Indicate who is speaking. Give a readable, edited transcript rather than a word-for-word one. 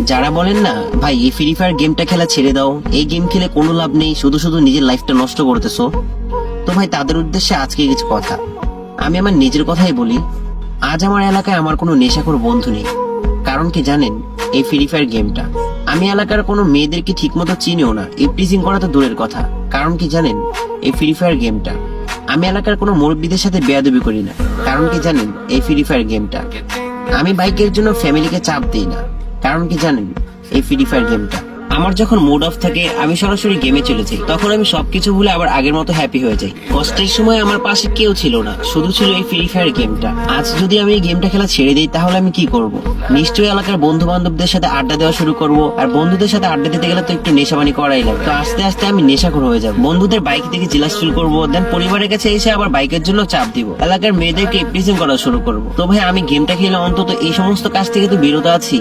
Speaker 1: যারা বলেন না ভাই এই ফ্রি ফায়ার গেমটা খেলা ছেড়ে দাও, এই গেম খেলে কোনো লাভ নেই, শুধু শুধু নিজের লাইফটা নষ্ট করতেছো, তো ভাই তাদের উদ্দেশ্যে আজকে কিছু কথা। আমি আমার নিজের কথাই বলি। আজ আমার এলাকায় আমার কোনো নেশাখোর বন্ধু নেই। কারণ কি জানেন? এই ফ্রি ফায়ার গেমটা। আমি এলাকার কোনো মেয়েদেরকে ঠিক মতো চিনিও না, ইপটিজিং করা তো দূরের কথা। কারণ কি জানেন? এই ফ্রি ফায়ার গেমটা। আমি এলাকার কোনো মুরব্বীদের সাথে বেয়াদবি করি না। কারণ কি জানেন? এই ফ্রি ফায়ার গেমটা। আমি বাইকের জন্য ফ্যামিলিকে চাপ দিই না। কারণ কি জানেন? এই ফ্রি ফায়ার গেমটা। আমার যখন মুড অফ থাকে আমি সরাসরি গেমে চলে যাই, তখন আমি সবকিছু ভুলে আবার আগের মতো হ্যাপি হয়ে যাই। কষ্টের সময় আমার পাশে কেউ ছিল না, শুধু ছিল এই ফ্রি ফায়ার গেমটা। আজ যদি আমি এই গেমটা খেলা ছেড়ে দিই তাহলে আমি কি করব? নিশ্চয়ই এলাকার বন্ধু বান্ধবদের সাথে আড্ডা দেওয়া শুরু করব, আর বন্ধুদের সাথে আড্ডা দিতে গেলে তো একটু নেশাবানি করাই লাগে। তো আস্তে আস্তে আমি নেশাখোর হয়ে যাব, বন্ধুদের বাইক থেকে জেলাস শুরু করবো, দেন পরিবারের কাছে এসে আবার বাইকের জন্য চাপ দিব, এলাকার মেয়েদেরকে ইপটিজিং করা শুরু করব। তো ভাই আমি গেমটা খেলে অন্তত এই সমস্ত কাজ থেকে তো বিরত আছি।